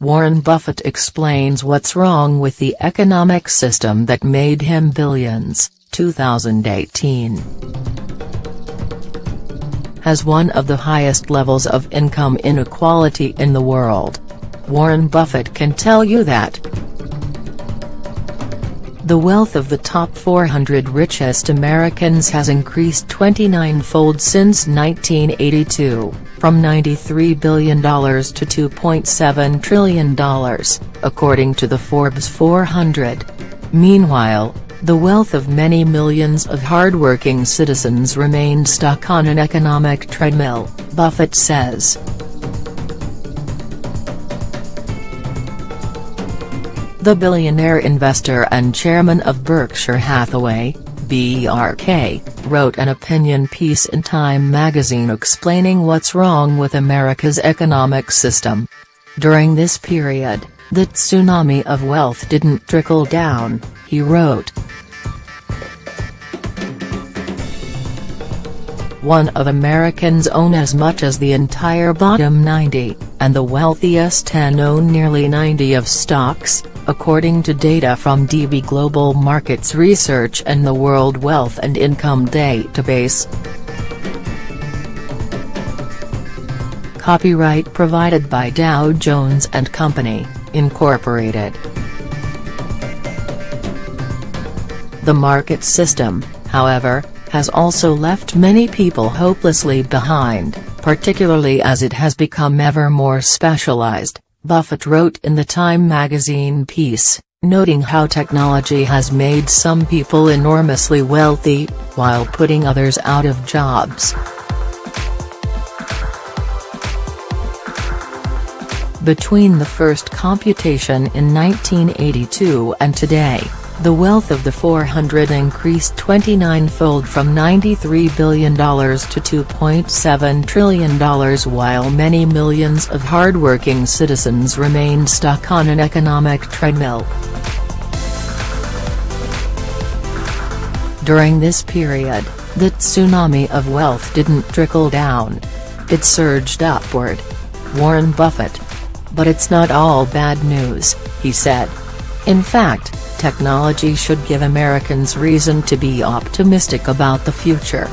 Warren Buffett explains what's wrong with the economic system that made him billions. 2018 has one of the highest levels of income inequality in the world. Warren Buffett can tell you that. The wealth of the top 400 richest Americans has increased 29-fold since 1982, from $93 billion to $2.7 trillion, according to the Forbes 400. Meanwhile, the wealth of many millions of hardworking citizens remained stuck on an economic treadmill, Buffett says. The billionaire investor and chairman of Berkshire Hathaway, BRK, wrote an opinion piece in Time magazine explaining what's wrong with America's economic system. During this period, the tsunami of wealth didn't trickle down, he wrote. One of Americans own as much as the entire bottom 90, and the wealthiest 10 own nearly 90 of stocks, according to data from DB Global Markets Research and the World Wealth and Income Database. Copyright provided by Dow Jones and Company, Incorporated. The market system, however, has also left many people hopelessly behind, particularly as it has become ever more specialized, Buffett wrote in the Time magazine piece, noting how technology has made some people enormously wealthy, while putting others out of jobs. Between the first computation in 1982 and today, the wealth of the 400 increased 29-fold from $93 billion to $2.7 trillion, while many millions of hardworking citizens remained stuck on an economic treadmill. During this period, the tsunami of wealth didn't trickle down. It surged upward. Warren Buffett. But it's not all bad news, he said. In fact, technology should give Americans reason to be optimistic about the future.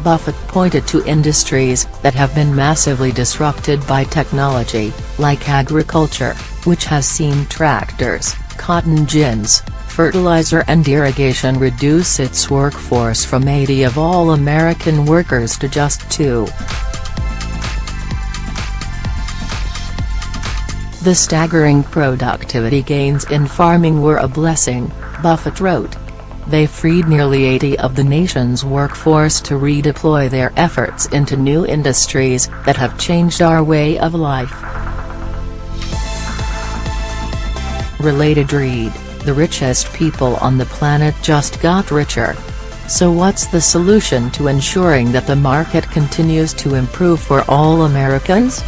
Buffett pointed to industries that have been massively disrupted by technology, like agriculture, which has seen tractors, cotton gins, fertilizer and irrigation reduce its workforce from 80 of all American workers to just 2. The staggering productivity gains in farming were a blessing, Buffett wrote. They freed nearly 80 of the nation's workforce to redeploy their efforts into new industries that have changed our way of life. Related read, the richest people on the planet just got richer. So what's the solution to ensuring that the market continues to improve for all Americans?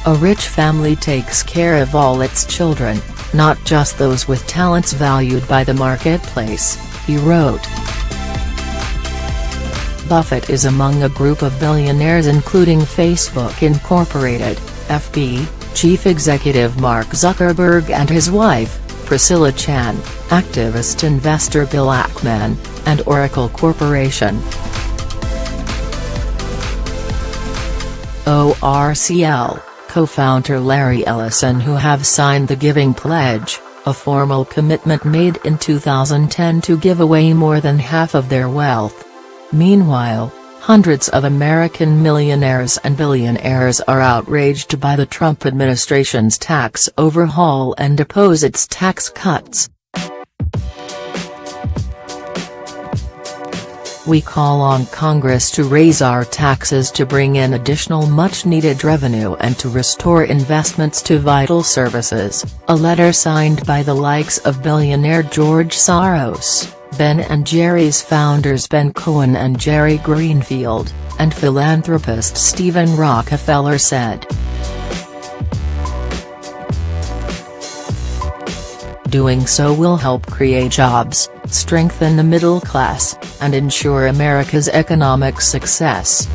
A rich family takes care of all its children, not just those with talents valued by the marketplace, he wrote. Buffett is among a group of billionaires including Facebook Incorporated, FB, chief executive Mark Zuckerberg and his wife, Priscilla Chan, activist investor Bill Ackman, and Oracle Corporation. ORCL co-founder Larry Ellison, who have signed the Giving Pledge, a formal commitment made in 2010 to give away more than half of their wealth. Meanwhile, hundreds of American millionaires and billionaires are outraged by the Trump administration's tax overhaul and oppose its tax cuts. We call on Congress to raise our taxes to bring in additional much-needed revenue and to restore investments to vital services, a letter signed by the likes of billionaire George Soros, Ben & Jerry's founders Ben Cohen and Jerry Greenfield, and philanthropist Stephen Rockefeller said. Doing so will help create jobs, strengthen the middle class, and ensure America's economic success.